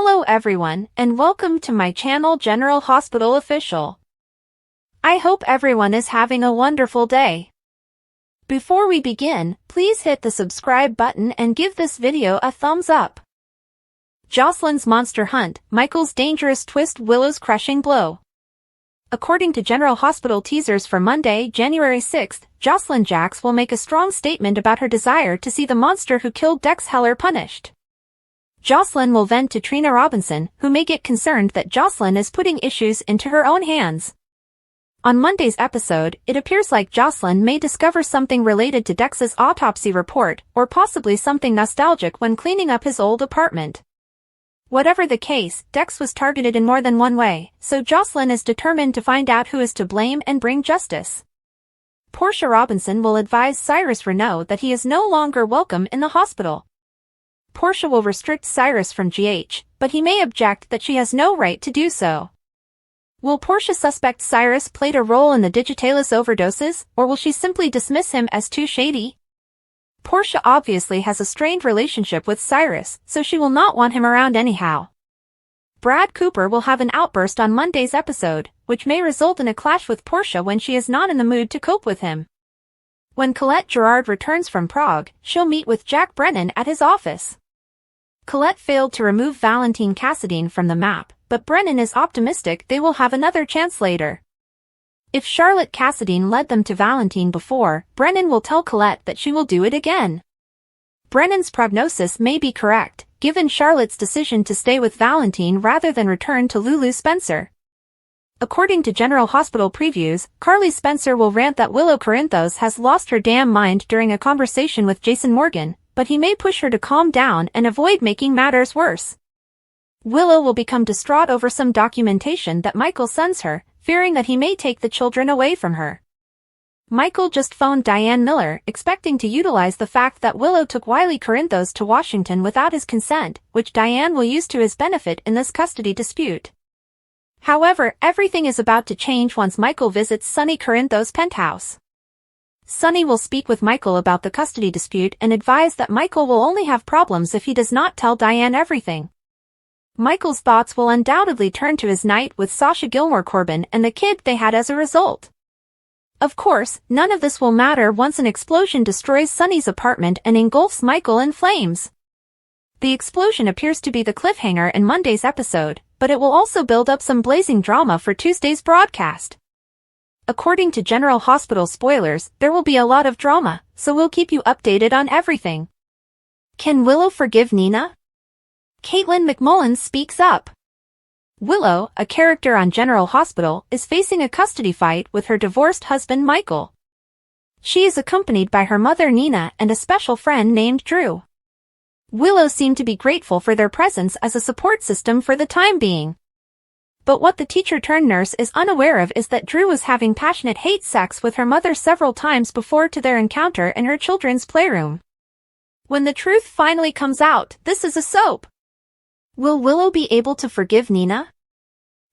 Hello everyone, and welcome to my channel General Hospital Official. I hope everyone is having a wonderful day. Before we begin, please hit the subscribe button and give this video a thumbs up. Josslyn's monster hunt, Michael's dangerous twist, Willow's crushing blow. According to General Hospital teasers for Monday, January 6th, Josslyn Jax will make a strong statement about her desire to see the monster who killed Dex Heller punished. Josslyn will vent to Trina Robinson, who may get concerned that Josslyn is putting issues into her own hands. On Monday's episode, it appears like Josslyn may discover something related to Dex's autopsy report, or possibly something nostalgic when cleaning up his old apartment. Whatever the case, Dex was targeted in more than one way, so Josslyn is determined to find out who is to blame and bring justice. Portia Robinson will advise Cyrus Renaud that he is no longer welcome in the hospital. Portia will restrict Cyrus from GH, but he may object that she has no right to do so. Will Portia suspect Cyrus played a role in the Digitalis overdoses, or will she simply dismiss him as too shady? Portia obviously has a strained relationship with Cyrus, so she will not want him around anyhow. Brad Cooper will have an outburst on Monday's episode, which may result in a clash with Portia when she is not in the mood to cope with him. When Colette Gerard returns from Prague, she'll meet with Jack Brennan at his office. Colette failed to remove Valentine Cassadine from the map, but Brennan is optimistic they will have another chance later. If Charlotte Cassadine led them to Valentine before, Brennan will tell Colette that she will do it again. Brennan's prognosis may be correct, given Charlotte's decision to stay with Valentine rather than return to Lulu Spencer. According to General Hospital previews, Carly Spencer will rant that Willow Corinthos has lost her damn mind during a conversation with Jason Morgan, but he may push her to calm down and avoid making matters worse. Willow will become distraught over some documentation that Michael sends her, fearing that he may take the children away from her. Michael just phoned Diane Miller, expecting to utilize the fact that Willow took Wiley Corinthos to Washington without his consent, which Diane will use to his benefit in this custody dispute. However, everything is about to change once Michael visits Sonny Corinthos' penthouse. Sonny will speak with Michael about the custody dispute and advise that Michael will only have problems if he does not tell Diane everything. Michael's thoughts will undoubtedly turn to his night with Sasha Gilmore Corbin and the kid they had as a result. Of course, none of this will matter once an explosion destroys Sonny's apartment and engulfs Michael in flames. The explosion appears to be the cliffhanger in Monday's episode, but it will also build up some blazing drama for Tuesday's broadcast. According to General Hospital spoilers, there will be a lot of drama, so we'll keep you updated on everything. Can Willow forgive Nina? Caitlin McMullen speaks up. Willow, a character on General Hospital, is facing a custody fight with her divorced husband Michael. She is accompanied by her mother Nina and a special friend named Drew. Willow seemed to be grateful for their presence as a support system for the time being. But what the teacher-turned-nurse is unaware of is that Drew was having passionate hate sex with her mother several times before to their encounter in her children's playroom. When the truth finally comes out, this is a soap. Will Willow be able to forgive Nina?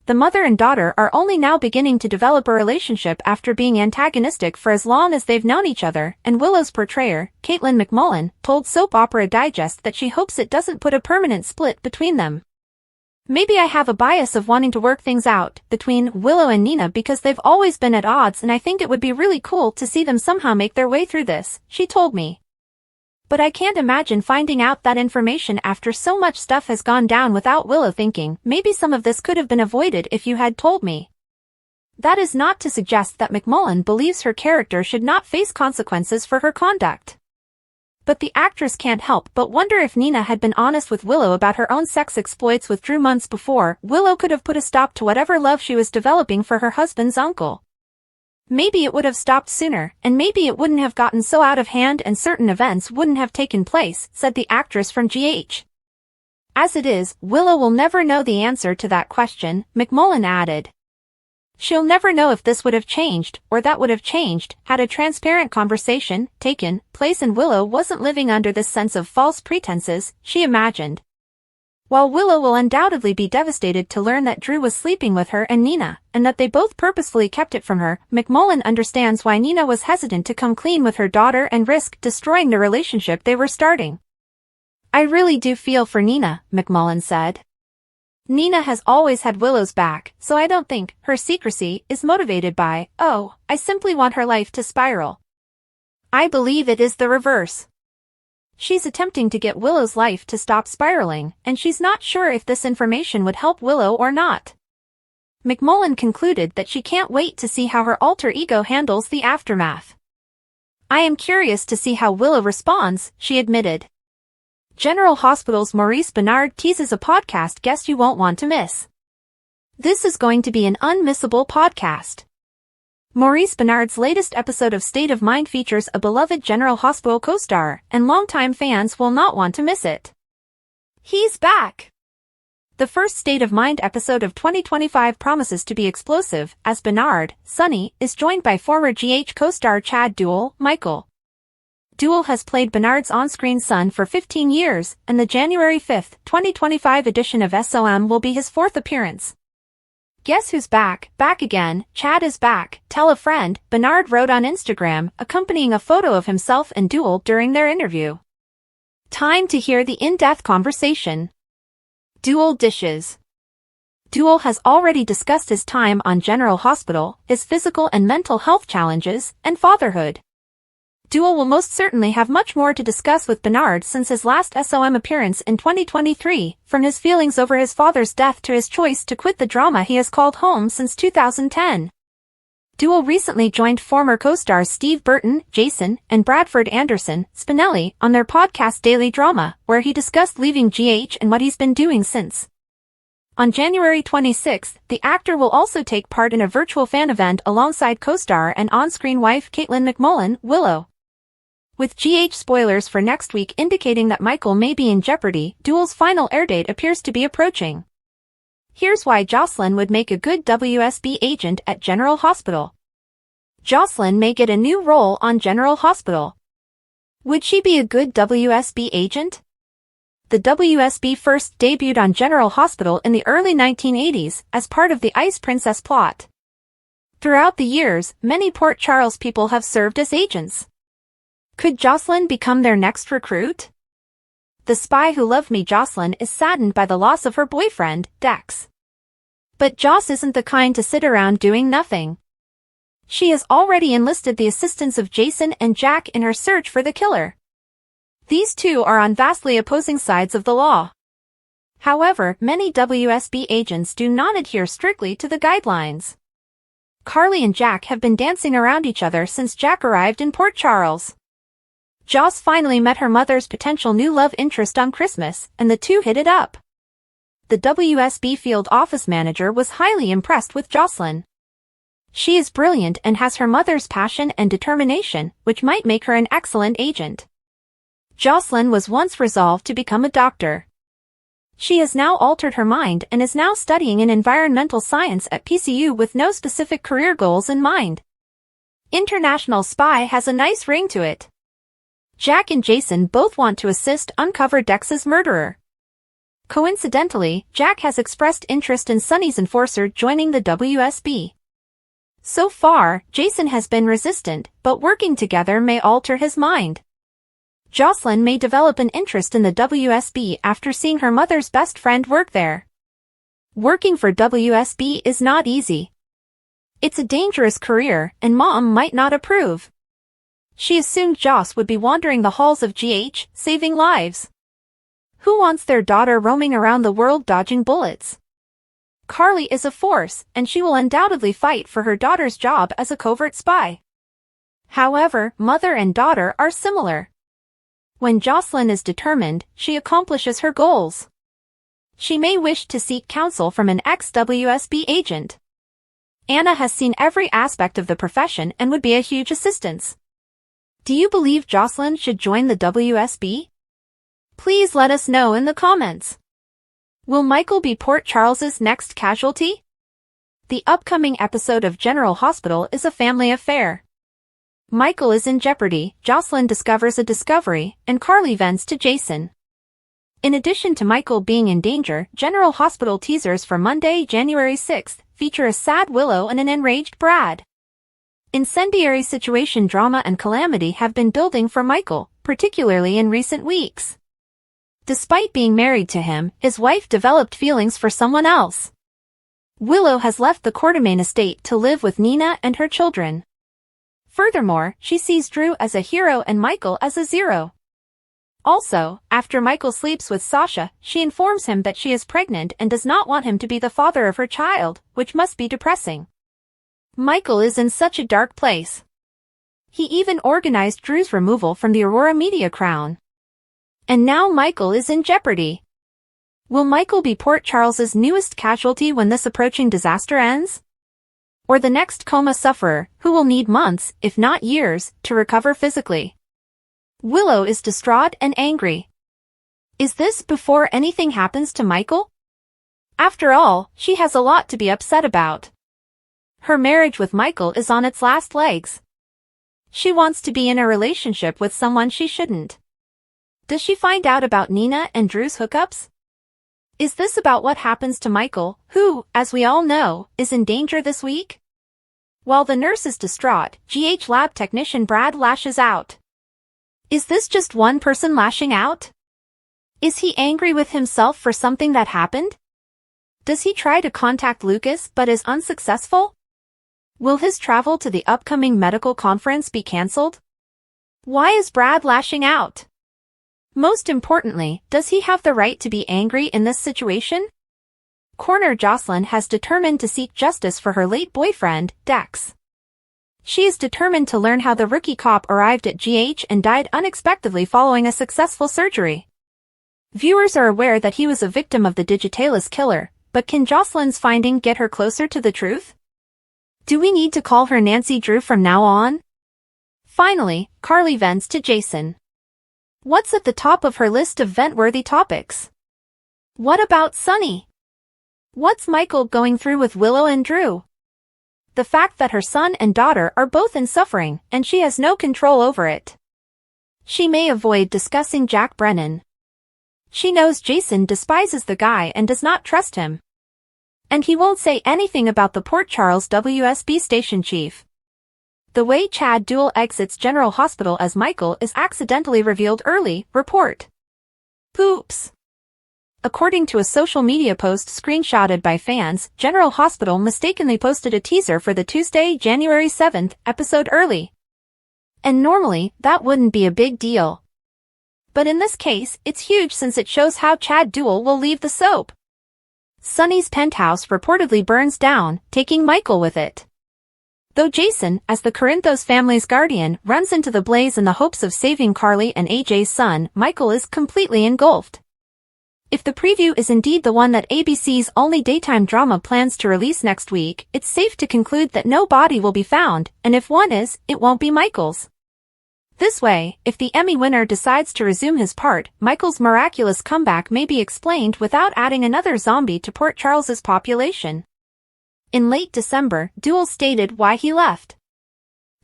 The mother and daughter are only now beginning to develop a relationship after being antagonistic for as long as they've known each other, and Willow's portrayer, Caitlin McMullen, told Soap Opera Digest that she hopes it doesn't put a permanent split between them. Maybe I have a bias of wanting to work things out between Willow and Nina because they've always been at odds, and I think it would be really cool to see them somehow make their way through this, she told me. But I can't imagine finding out that information after so much stuff has gone down without Willow thinking, maybe some of this could have been avoided if you had told me. That is not to suggest that McMullen believes her character should not face consequences for her conduct. But the actress can't help but wonder if Nina had been honest with Willow about her own sex exploits with Drew months before, Willow could have put a stop to whatever love she was developing for her husband's uncle. Maybe it would have stopped sooner, and maybe it wouldn't have gotten so out of hand and certain events wouldn't have taken place, said the actress from GH. As it is, Willow will never know the answer to that question, McMullen added. She'll never know if this would have changed, or that would have changed, had a transparent conversation taken place and Willow wasn't living under this sense of false pretenses, she imagined. While Willow will undoubtedly be devastated to learn that Drew was sleeping with her and Nina, and that they both purposefully kept it from her, McMullen understands why Nina was hesitant to come clean with her daughter and risk destroying the relationship they were starting. I really do feel for Nina, McMullen said. Nina has always had Willow's back, so I don't think her secrecy is motivated by, "Oh, I simply want her life to spiral." I believe it is the reverse. She's attempting to get Willow's life to stop spiraling, and she's not sure if this information would help Willow or not. McMullen concluded that she can't wait to see how her alter ego handles the aftermath. "I am curious to see how Willow responds," she admitted. General Hospital's Maurice Benard teases a podcast guest you won't want to miss. This is going to be an unmissable podcast. Maurice Benard's latest episode of State of Mind features a beloved General Hospital co-star, and longtime fans will not want to miss it. He's back! The first State of Mind episode of 2025 promises to be explosive, as Benard, Sonny, is joined by former GH co-star Chad Duell, Michael. Duell has played Benard's on-screen son for 15 years, and the January 5, 2025 edition of SOM will be his fourth appearance. "Guess who's back? Back again, Chad is back, tell a friend," Benard wrote on Instagram, accompanying a photo of himself and Duell during their interview. Time to hear the in-depth conversation. Duell dishes. Duell has already discussed his time on General Hospital, his physical and mental health challenges, and fatherhood. Duell will most certainly have much more to discuss with Benard since his last SOM appearance in 2023, from his feelings over his father's death to his choice to quit the drama he has called home since 2010. Duell recently joined former co-stars Steve Burton, Jason, and Bradford Anderson, Spinelli, on their podcast Daily Drama, where he discussed leaving GH and what he's been doing since. On January 26, the actor will also take part in a virtual fan event alongside co-star and on-screen wife Caitlin McMullen, Willow. With GH spoilers for next week indicating that Michael may be in jeopardy, Duell's final airdate appears to be approaching. Here's why Josslyn would make a good WSB agent at General Hospital. Josslyn may get a new role on General Hospital. Would she be a good WSB agent? The WSB first debuted on General Hospital in the early 1980s as part of the Ice Princess plot. Throughout the years, many Port Charles people have served as agents. Could Josslyn become their next recruit? The Spy Who Loved Me Josslyn is saddened by the loss of her boyfriend, Dex. But Joss isn't the kind to sit around doing nothing. She has already enlisted the assistance of Jason and Jack in her search for the killer. These two are on vastly opposing sides of the law. However, many WSB agents do not adhere strictly to the guidelines. Carly and Jack have been dancing around each other since Jack arrived in Port Charles. Joss finally met her mother's potential new love interest on Christmas, and the two hit it up. The WSB field office manager was highly impressed with Josslyn. She is brilliant and has her mother's passion and determination, which might make her an excellent agent. Josslyn was once resolved to become a doctor. She has now altered her mind and is now studying in environmental science at PCU with no specific career goals in mind. International Spy has a nice ring to it. Jack and Jason both want to assist uncover Dex's murderer. Coincidentally, Jack has expressed interest in Sonny's enforcer joining the WSB. So far, Jason has been resistant, but working together may alter his mind. Josslyn may develop an interest in the WSB after seeing her mother's best friend work there. Working for WSB is not easy. It's a dangerous career, and Mom might not approve. She assumed Joss would be wandering the halls of GH, saving lives. Who wants their daughter roaming around the world dodging bullets? Carly is a force, and she will undoubtedly fight for her daughter's job as a covert spy. However, mother and daughter are similar. When Josslyn is determined, she accomplishes her goals. She may wish to seek counsel from an ex-WSB agent. Anna has seen every aspect of the profession and would be a huge assistance. Do you believe Josslyn should join the WSB? Please let us know in the comments. Will Michael be Port Charles's next casualty? The upcoming episode of General Hospital is a family affair. Michael is in jeopardy, Josslyn discovers a discovery, and Carly vents to Jason. In addition to Michael being in danger, General Hospital teasers for Monday, January 6th, feature a sad Willow and an enraged Brad. Incendiary situation drama and calamity have been building for Michael, particularly in recent weeks. Despite being married to him, his wife developed feelings for someone else. Willow has left the Quartermain estate to live with Nina and her children. Furthermore, she sees Drew as a hero and Michael as a zero. Also, after Michael sleeps with Sasha, she informs him that she is pregnant and does not want him to be the father of her child, which must be depressing. Michael is in such a dark place. He even organized Drew's removal from the Aurora Media crown. And now Michael is in jeopardy. Will Michael be Port Charles's newest casualty when this approaching disaster ends? Or the next coma sufferer, who will need months, if not years, to recover physically? Willow is distraught and angry. Is this before anything happens to Michael? After all, she has a lot to be upset about. Her marriage with Michael is on its last legs. She wants to be in a relationship with someone she shouldn't. Does she find out about Nina and Drew's hookups? Is this about what happens to Michael, who, as we all know, is in danger this week? While the nurse is distraught, GH lab technician Brad lashes out. Is this just one person lashing out? Is he angry with himself for something that happened? Does he try to contact Lucas but is unsuccessful? Will his travel to the upcoming medical conference be cancelled? Why is Brad lashing out? Most importantly, does he have the right to be angry in this situation? Coroner Josslyn has determined to seek justice for her late boyfriend, Dex. She is determined to learn how the rookie cop arrived at GH and died unexpectedly following a successful surgery. Viewers are aware that he was a victim of the Digitalis killer, but can Josslyn's finding get her closer to the truth? Do we need to call her Nancy Drew from now on? Finally, Carly vents to Jason. What's at the top of her list of vent-worthy topics? What about Sunny? What's Michael going through with Willow and Drew? The fact that her son and daughter are both in suffering, and she has no control over it. She may avoid discussing Jack Brennan. She knows Jason despises the guy and does not trust him. And he won't say anything about the Port Charles WSB station chief. The way Chad Duell exits General Hospital as Michael is accidentally revealed early, report. Oops. According to a social media post screenshotted by fans, General Hospital mistakenly posted a teaser for the Tuesday, January 7th, episode early. And normally, that wouldn't be a big deal. But in this case, it's huge since it shows how Chad Duell will leave the soap. Sunny's penthouse reportedly burns down, taking Michael with it. Though Jason, as the Corinthos family's guardian, runs into the blaze in the hopes of saving Carly and AJ's son, Michael is completely engulfed. If the preview is indeed the one that ABC's only daytime drama plans to release next week, it's safe to conclude that no body will be found, and if one is, it won't be Michael's. This way, if the Emmy winner decides to resume his part, Michael's miraculous comeback may be explained without adding another zombie to Port Charles's population. In late December, Duell stated why he left.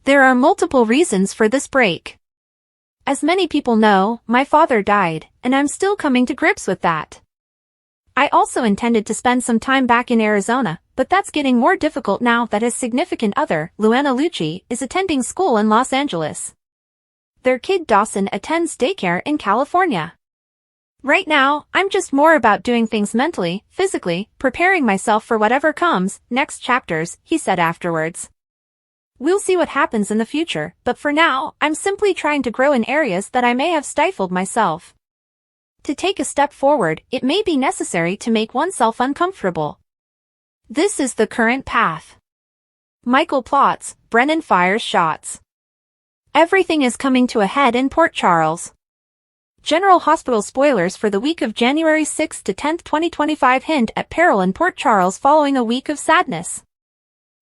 There are multiple reasons for this break. As many people know, my father died, and I'm still coming to grips with that. I also intended to spend some time back in Arizona, but that's getting more difficult now that his significant other, Luana Lucci, is attending school in Los Angeles. Their kid Dawson attends daycare in California. Right now, I'm just more about doing things mentally, physically, preparing myself for whatever comes, next chapters, he said afterwards. We'll see what happens in the future, but for now, I'm simply trying to grow in areas that I may have stifled myself. To take a step forward, it may be necessary to make oneself uncomfortable. This is the current path. Michael plots, Brennan fires shots. Everything is coming to a head in Port Charles. General Hospital spoilers for the week of January 6 to 10, 2025 hint at peril in Port Charles following a week of sadness.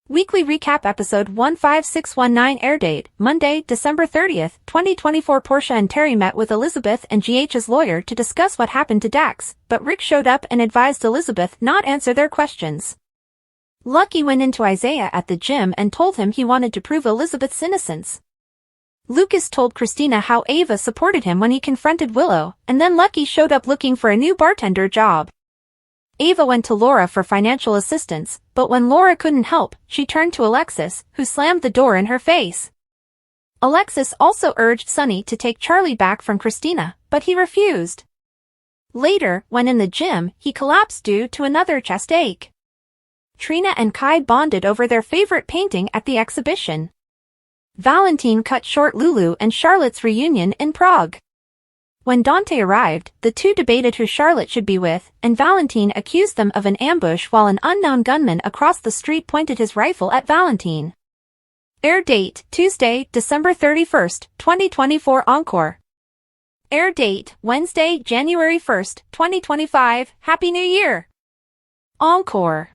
Weekly Recap Episode 15619 Airdate, Monday, December 30, 2024 Portia and Terry met with Elizabeth and GH's lawyer to discuss what happened to Dax, but Rick showed up and advised Elizabeth not answer their questions. Lucky went into Isaiah at the gym and told him he wanted to prove Elizabeth's innocence. Lucas told Christina how Ava supported him when he confronted Willow, and then Lucky showed up looking for a new bartender job. Ava went to Laura for financial assistance, but when Laura couldn't help, she turned to Alexis, who slammed the door in her face. Alexis also urged Sunny to take Charlie back from Christina, but he refused. Later, when in the gym, he collapsed due to another chest ache. Trina and Kai bonded over their favorite painting at the exhibition. Valentine cut short Lulu and Charlotte's reunion in Prague. When Dante arrived, the two debated who Charlotte should be with, and Valentine accused them of an ambush while an unknown gunman across the street pointed his rifle at Valentine. Air date, Tuesday, December 31st, 2024 Encore. Air date, Wednesday, January 1st, 2025, Happy New Year! Encore.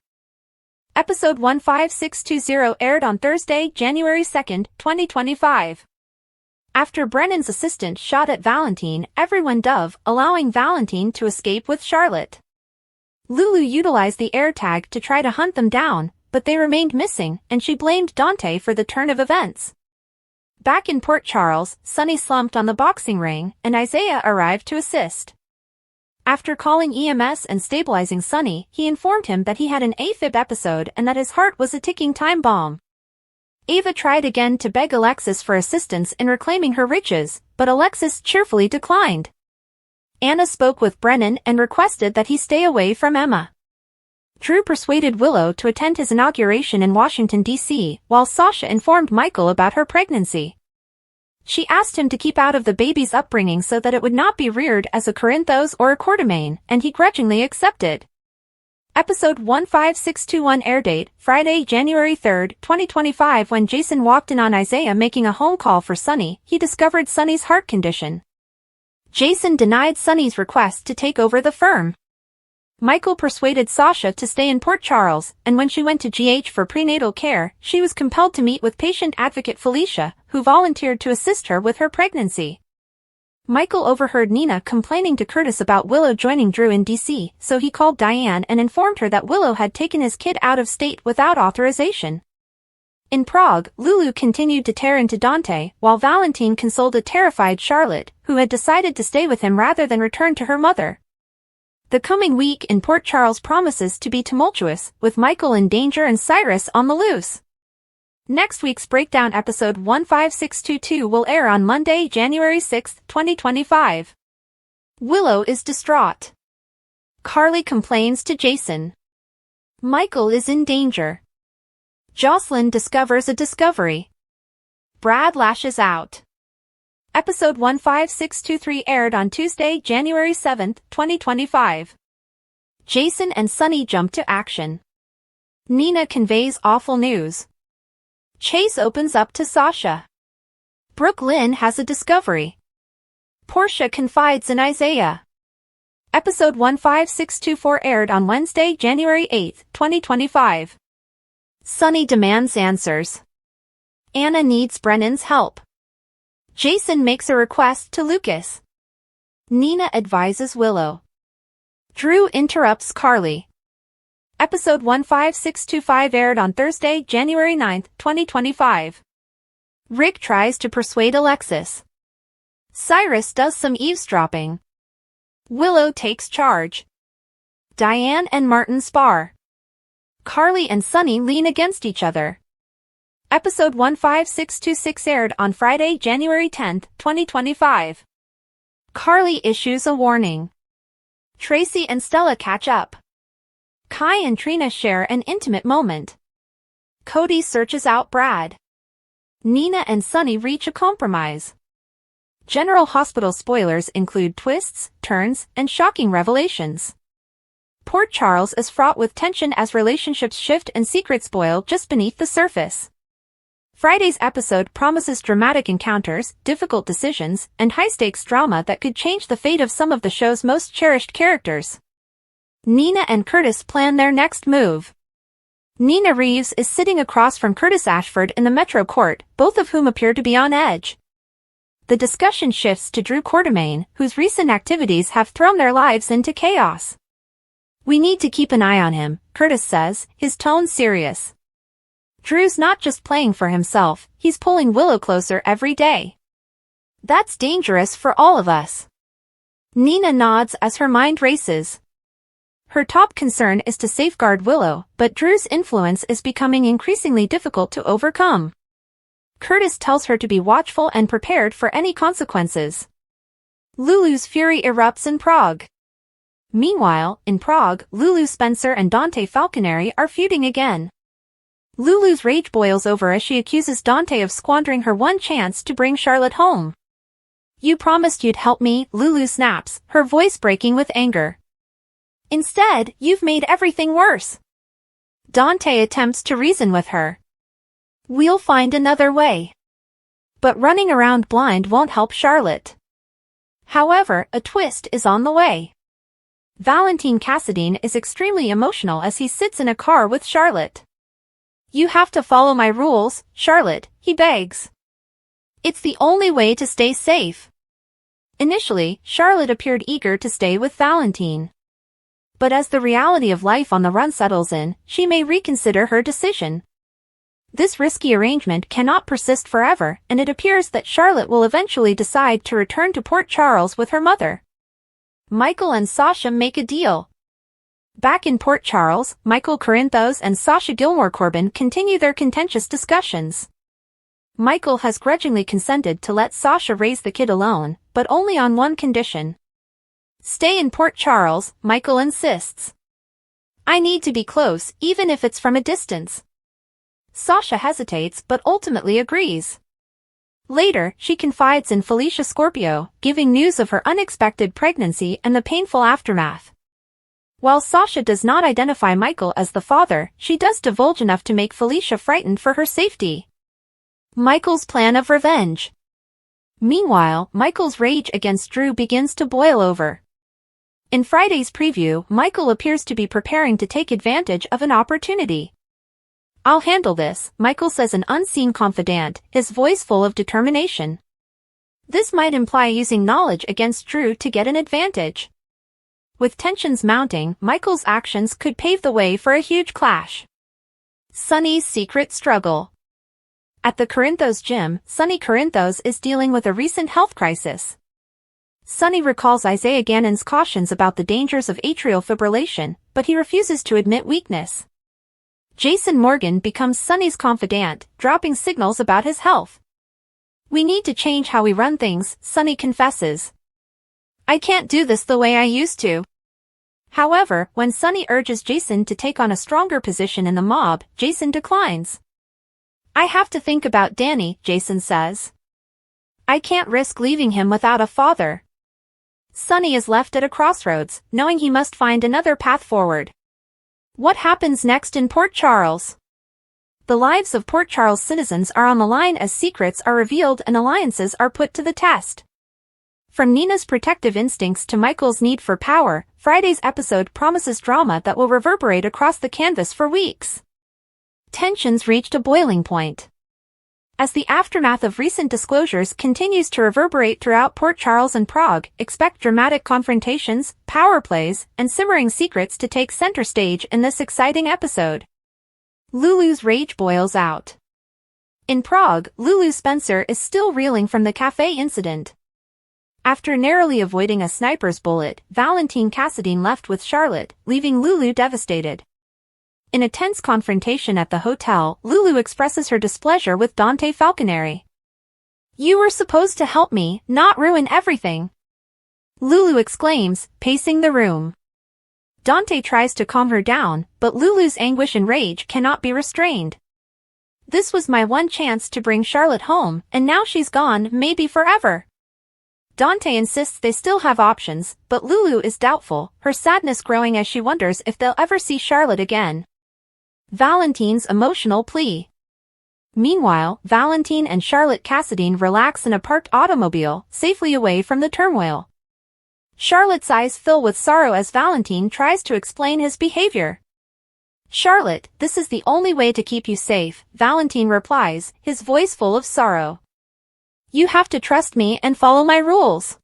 Episode 15620 aired on Thursday, January 2nd, 2025. After Brennan's assistant shot at Valentine, everyone dove, allowing Valentine to escape with Charlotte. Lulu utilized the AirTag to try to hunt them down, but they remained missing, and she blamed Dante for the turn of events. Back in Port Charles, Sunny slumped on the boxing ring, and Isaiah arrived to assist. After calling EMS and stabilizing Sunny, he informed him that he had an AFib episode and that his heart was a ticking time bomb. Ava tried again to beg Alexis for assistance in reclaiming her riches, but Alexis cheerfully declined. Anna spoke with Brennan and requested that he stay away from Emma. Drew persuaded Willow to attend his inauguration in Washington, D.C., while Sasha informed Michael about her pregnancy. She asked him to keep out of the baby's upbringing so that it would not be reared as a Corinthos or a Quartermain, and he grudgingly accepted. Episode 15621 airdate, Friday, January 3rd, 2025. When Jason walked in on Isaiah making a home call for Sunny, he discovered Sunny's heart condition. Jason denied Sunny's request to take over the firm. Michael persuaded Sasha to stay in Port Charles, and when she went to GH for prenatal care, she was compelled to meet with patient advocate Felicia, who volunteered to assist her with her pregnancy. Michael overheard Nina complaining to Curtis about Willow joining Drew in DC, so he called Diane and informed her that Willow had taken his kid out of state without authorization. In Prague, Lulu continued to tear into Dante, while Valentine consoled a terrified Charlotte, who had decided to stay with him rather than return to her mother. The coming week in Port Charles promises to be tumultuous, with Michael in danger and Cyrus on the loose. Next week's breakdown episode 15622 will air on Monday, January 6, 2025. Willow is distraught. Carly complains to Jason. Michael is in danger. Josslyn discovers a discovery. Brad lashes out. Episode 15623 aired on Tuesday, January 7, 2025. Jason and Sunny jump to action. Nina conveys awful news. Chase opens up to Sasha. Brooklyn has a discovery. Portia confides in Isaiah. Episode 15624 aired on Wednesday, January 8, 2025. Sunny demands answers. Anna needs Brennan's help. Jason makes a request to Lucas. Nina advises Willow. Drew interrupts Carly. Episode 15625 aired on Thursday, January 9, 2025. Rick tries to persuade Alexis. Cyrus does some eavesdropping. Willow takes charge. Diane and Martin spar. Carly and Sunny lean against each other. Episode 15626 aired on Friday, January 10, 2025. Carly issues a warning. Tracy and Stella catch up. Kai and Trina share an intimate moment. Cody searches out Brad. Nina and Sunny reach a compromise. General Hospital spoilers include twists, turns, and shocking revelations. Port Charles is fraught with tension as relationships shift and secrets boil just beneath the surface. Friday's episode promises dramatic encounters, difficult decisions, and high-stakes drama that could change the fate of some of the show's most cherished characters. Nina and Curtis plan their next move. Nina Reeves is sitting across from Curtis Ashford in the Metro Court, both of whom appear to be on edge. The discussion shifts to Drew Quartermain, whose recent activities have thrown their lives into chaos. We need to keep an eye on him, Curtis says, his tone serious. Drew's not just playing for himself, he's pulling Willow closer every day. That's dangerous for all of us. Nina nods as her mind races. Her top concern is to safeguard Willow, but Drew's influence is becoming increasingly difficult to overcome. Curtis tells her to be watchful and prepared for any consequences. Lulu's fury erupts in Prague. Meanwhile, in Prague, Lulu Spencer and Dante Falconeri are feuding again. Lulu's rage boils over as she accuses Dante of squandering her one chance to bring Charlotte home. "You promised you'd help me," Lulu snaps, her voice breaking with anger. "Instead, you've made everything worse." Dante attempts to reason with her. "We'll find another way." But running around blind won't help Charlotte. However, a twist is on the way. Valentine Cassadine is extremely emotional as he sits in a car with Charlotte. "You have to follow my rules, Charlotte," he begs. "It's the only way to stay safe." Initially, Charlotte appeared eager to stay with Valentine. But as the reality of life on the run settles in, she may reconsider her decision. This risky arrangement cannot persist forever, and it appears that Charlotte will eventually decide to return to Port Charles with her mother. Michael and Sasha make a deal. Back in Port Charles, Michael Corinthos and Sasha Gilmore Corbin continue their contentious discussions. Michael has grudgingly consented to let Sasha raise the kid alone, but only on one condition. "Stay in Port Charles," Michael insists. "I need to be close, even if it's from a distance." Sasha hesitates but ultimately agrees. Later, she confides in Felicia Scorpio, giving news of her unexpected pregnancy and the painful aftermath. While Sasha does not identify Michael as the father, she does divulge enough to make Felicia frightened for her safety. Michael's plan of revenge. Meanwhile, Michael's rage against Drew begins to boil over. In Friday's preview, Michael appears to be preparing to take advantage of an opportunity. "I'll handle this," Michael says, an unseen confidant, his voice full of determination. This might imply using knowledge against Drew to get an advantage. With tensions mounting, Michael's actions could pave the way for a huge clash. Sonny's secret struggle. At the Corinthos gym, Sonny Corinthos is dealing with a recent health crisis. Sonny recalls Isaiah Gannon's cautions about the dangers of atrial fibrillation, but he refuses to admit weakness. Jason Morgan becomes Sonny's confidant, dropping signals about his health. "We need to change how we run things," Sonny confesses. "I can't do this the way I used to." However, when Sonny urges Jason to take on a stronger position in the mob, Jason declines. "I have to think about Danny," Jason says. "I can't risk leaving him without a father." Sonny is left at a crossroads, knowing he must find another path forward. What happens next in Port Charles? The lives of Port Charles citizens are on the line as secrets are revealed and alliances are put to the test. From Nina's protective instincts to Michael's need for power, Friday's episode promises drama that will reverberate across the canvas for weeks. Tensions reached a boiling point. As the aftermath of recent disclosures continues to reverberate throughout Port Charles and Prague, expect dramatic confrontations, power plays, and simmering secrets to take center stage in this exciting episode. Lulu's rage boils out. In Prague, Lulu Spencer is still reeling from the cafe incident. After narrowly avoiding a sniper's bullet, Valentine Cassadine left with Charlotte, leaving Lulu devastated. In a tense confrontation at the hotel, Lulu expresses her displeasure with Dante Falconeri. "You were supposed to help me, not ruin everything," Lulu exclaims, pacing the room. Dante tries to calm her down, but Lulu's anguish and rage cannot be restrained. "This was my one chance to bring Charlotte home, and now she's gone, maybe forever." Dante insists they still have options, but Lulu is doubtful, her sadness growing as she wonders if they'll ever see Charlotte again. Valentine's emotional plea. Meanwhile, Valentine and Charlotte Cassadine relax in a parked automobile, safely away from the turmoil. Charlotte's eyes fill with sorrow as Valentine tries to explain his behavior. "Charlotte, this is the only way to keep you safe," Valentine replies, his voice full of sorrow. "You have to trust me and follow my rules."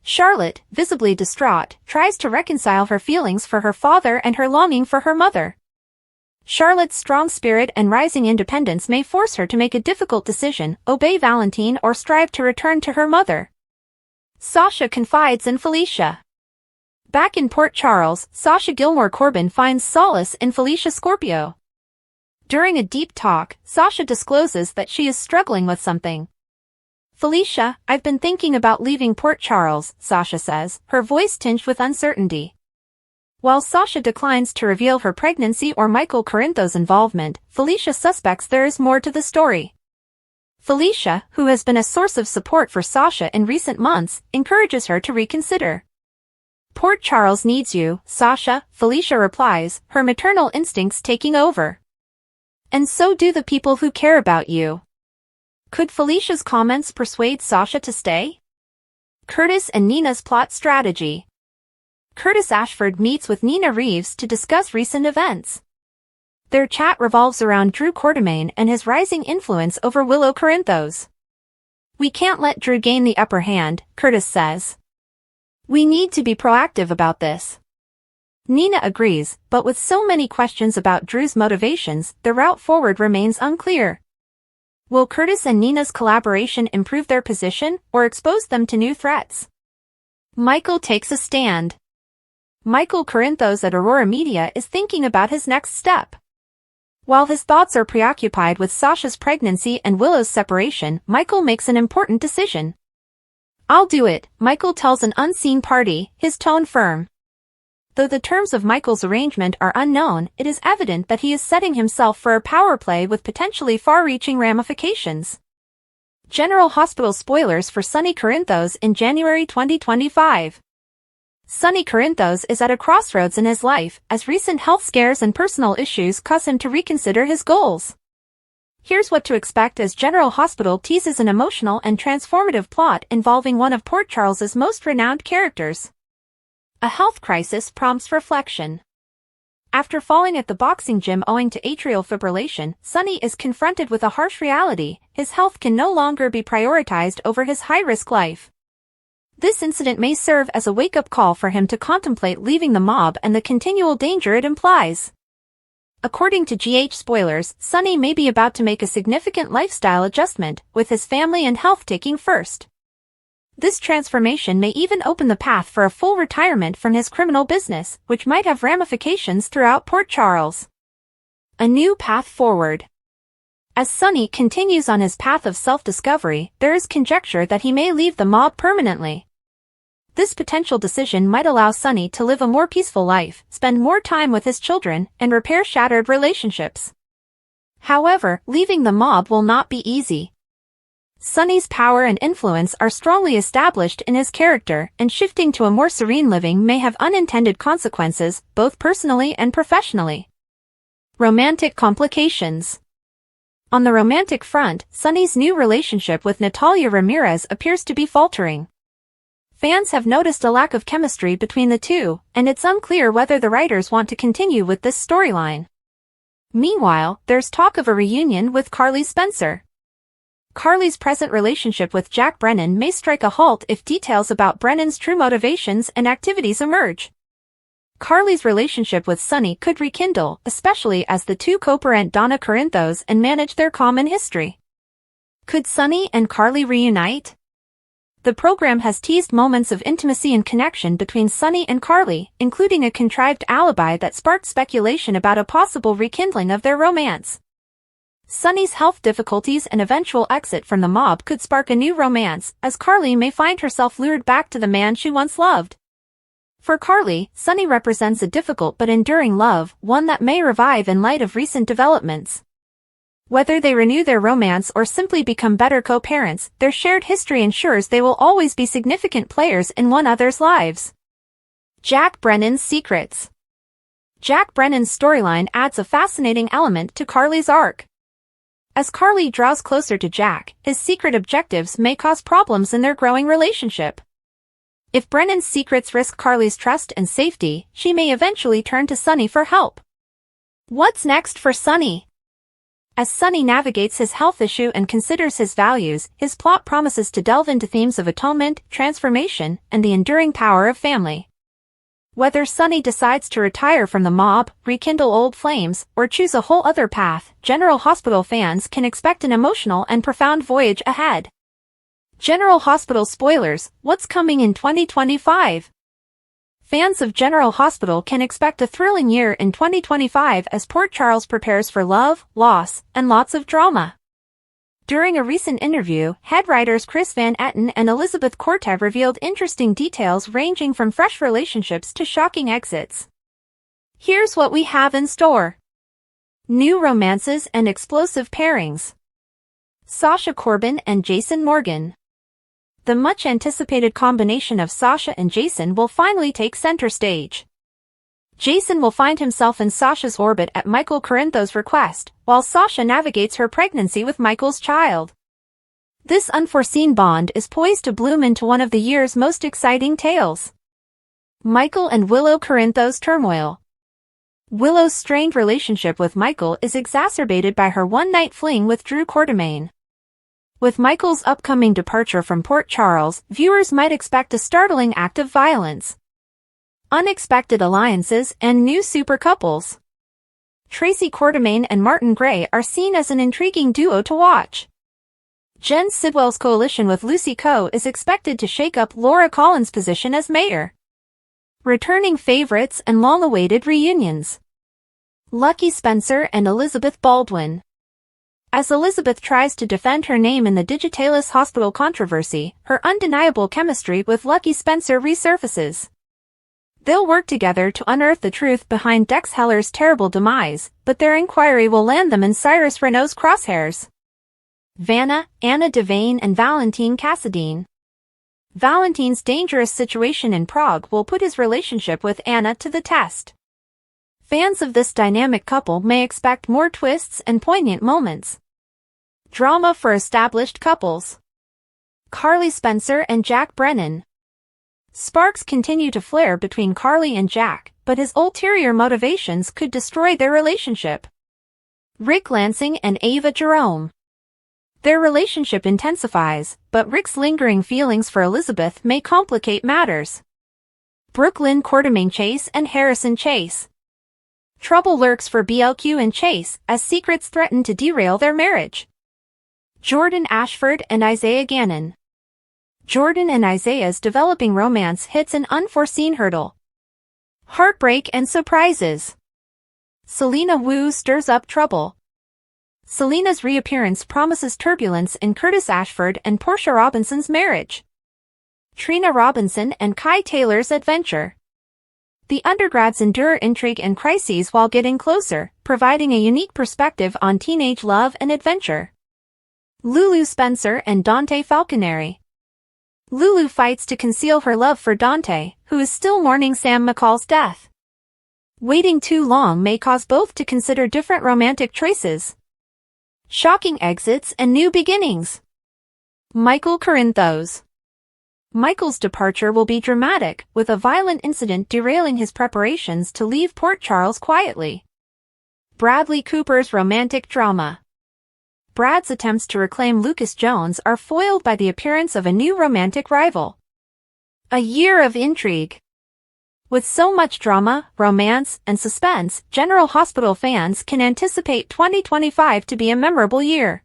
Charlotte, visibly distraught, tries to reconcile her feelings for her father and her longing for her mother. Charlotte's strong spirit and rising independence may force her to make a difficult decision, obey Valentine or strive to return to her mother. Sasha confides in Felicia. Back in Port Charles, Sasha Gilmore Corbin finds solace in Felicia Scorpio. During a deep talk, Sasha discloses that she is struggling with something. Felicia, I've been thinking about leaving Port Charles, Sasha says, her voice tinged with uncertainty. While Sasha declines to reveal her pregnancy or Michael Corinthos' involvement, Felicia suspects there is more to the story. Felicia, who has been a source of support for Sasha in recent months, encourages her to reconsider. Port Charles needs you, Sasha, Felicia replies, her maternal instincts taking over. And so do the people who care about you. Could Felicia's comments persuade Sasha to stay? Curtis and Nina's plot strategy. Curtis Ashford meets with Nina Reeves to discuss recent events. Their chat revolves around Drew Quartermaine and his rising influence over Willow Corinthos. We can't let Drew gain the upper hand, Curtis says. We need to be proactive about this. Nina agrees, but with so many questions about Drew's motivations, the route forward remains unclear. Will Curtis and Nina's collaboration improve their position or expose them to new threats? Michael takes a stand. Michael Corinthos at Aurora Media is thinking about his next step. While his thoughts are preoccupied with Sasha's pregnancy and Willow's separation, Michael makes an important decision. I'll do it, Michael tells an unseen party, his tone firm. Though the terms of Michael's arrangement are unknown, it is evident that he is setting himself for a power play with potentially far-reaching ramifications. General Hospital spoilers for Sonny Corinthos in January 2025. Sonny Corinthos is at a crossroads in his life, as recent health scares and personal issues cause him to reconsider his goals. Here's what to expect as General Hospital teases an emotional and transformative plot involving one of Port Charles's most renowned characters. A health crisis prompts reflection. After falling at the boxing gym owing to atrial fibrillation, Sonny is confronted with a harsh reality: his health can no longer be prioritized over his high-risk life. This incident may serve as a wake-up call for him to contemplate leaving the mob and the continual danger it implies. According to GH spoilers, Sonny may be about to make a significant lifestyle adjustment, with his family and health taking first. This transformation may even open the path for a full retirement from his criminal business, which might have ramifications throughout Port Charles. A new path forward. As Sonny continues on his path of self-discovery, there is conjecture that he may leave the mob permanently. This potential decision might allow Sonny to live a more peaceful life, spend more time with his children, and repair shattered relationships. However, leaving the mob will not be easy. Sonny's power and influence are strongly established in his character, and shifting to a more serene living may have unintended consequences, both personally and professionally. Romantic complications. On the romantic front, Sonny's new relationship with Natalia Ramirez appears to be faltering. Fans have noticed a lack of chemistry between the two, and it's unclear whether the writers want to continue with this storyline. Meanwhile, there's talk of a reunion with Carly Spencer. Carly's present relationship with Jack Brennan may strike a halt if details about Brennan's true motivations and activities emerge. Carly's relationship with Sonny could rekindle, especially as the two co-parent Donna Corinthos and manage their common history. Could Sonny and Carly reunite? The program has teased moments of intimacy and connection between Sonny and Carly, including a contrived alibi that sparked speculation about a possible rekindling of their romance. Sonny's health difficulties and eventual exit from the mob could spark a new romance, as Carly may find herself lured back to the man she once loved. For Carly, Sonny represents a difficult but enduring love, one that may revive in light of recent developments. Whether they renew their romance or simply become better co-parents, their shared history ensures they will always be significant players in one another's lives. Jack Brennan's secrets. Jack Brennan's storyline adds a fascinating element to Carly's arc. As Carly draws closer to Jack, his secret objectives may cause problems in their growing relationship. If Brennan's secrets risk Carly's trust and safety, she may eventually turn to Sonny for help. What's next for Sonny? As Sonny navigates his health issue and considers his values, his plot promises to delve into themes of atonement, transformation, and the enduring power of family. Whether Sonny decides to retire from the mob, rekindle old flames, or choose a whole other path, General Hospital fans can expect an emotional and profound voyage ahead. General Hospital spoilers: what's coming in 2025? Fans of General Hospital can expect a thrilling year in 2025 as Port Charles prepares for love, loss, and lots of drama. During a recent interview, head writers Chris Van Etten and Elizabeth Kortev revealed interesting details ranging from fresh relationships to shocking exits. Here's what we have in store. New romances and explosive pairings. Sasha Corbin and Jason Morgan. The much-anticipated combination of Sasha and Jason will finally take center stage. Jason will find himself in Sasha's orbit at Michael Corinthos' request, while Sasha navigates her pregnancy with Michael's child. This unforeseen bond is poised to bloom into one of the year's most exciting tales. Michael and Willow Corinthos' turmoil. Willow's strained relationship with Michael is exacerbated by her one-night fling with Drew Quartermaine. With Michael's upcoming departure from Port Charles, viewers might expect a startling act of violence. Unexpected alliances and new super couples. Tracy Quartermaine and Martin Gray are seen as an intriguing duo to watch. Jen Sidwell's coalition with Lucy Coe is expected to shake up Laura Collins' position as mayor. Returning favorites and long-awaited reunions. Lucky Spencer and Elizabeth Baldwin. As Elizabeth tries to defend her name in the Digitalis Hospital controversy, her undeniable chemistry with Lucky Spencer resurfaces. They'll work together to unearth the truth behind Dex Heller's terrible demise, but their inquiry will land them in Cyrus Renault's crosshairs. Vanna, Anna Devane and Valentine Cassadine. Valentine's dangerous situation in Prague will put his relationship with Anna to the test. Fans of this dynamic couple may expect more twists and poignant moments. Drama for established couples. Carly Spencer and Jack Brennan. Sparks continue to flare between Carly and Jack, but his ulterior motivations could destroy their relationship. Rick Lansing and Ava Jerome. Their relationship intensifies, but Rick's lingering feelings for Elizabeth may complicate matters. Brooklyn Quartermaine Chase and Harrison Chase. Trouble lurks for BLQ and Chase, as secrets threaten to derail their marriage. Jordan Ashford and Isaiah Gannon. Jordan and Isaiah's developing romance hits an unforeseen hurdle. Heartbreak and surprises. Selena Wu stirs up trouble. Selena's reappearance promises turbulence in Curtis Ashford and Portia Robinson's marriage. Trina Robinson and Kai Taylor's adventure. The undergrads endure intrigue and crises while getting closer, providing a unique perspective on teenage love and adventure. Lulu Spencer and Dante Falconeri. Lulu fights to conceal her love for Dante, who is still mourning Sam McCall's death. Waiting too long may cause both to consider different romantic choices. Shocking exits and new beginnings. Michael Corinthos. Michael's departure will be dramatic, with a violent incident derailing his preparations to leave Port Charles quietly. Bradley Cooper's romantic drama. Brad's attempts to reclaim Lucas Jones are foiled by the appearance of a new romantic rival. A year of intrigue. With so much drama, romance, and suspense, General Hospital fans can anticipate 2025 to be a memorable year.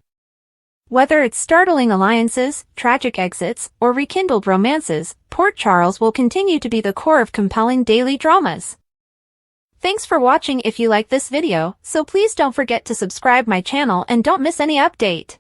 Whether it's startling alliances, tragic exits, or rekindled romances, Port Charles will continue to be the core of compelling daily dramas. Thanks for watching. If you like this video, so please don't forget to subscribe my channel and don't miss any update.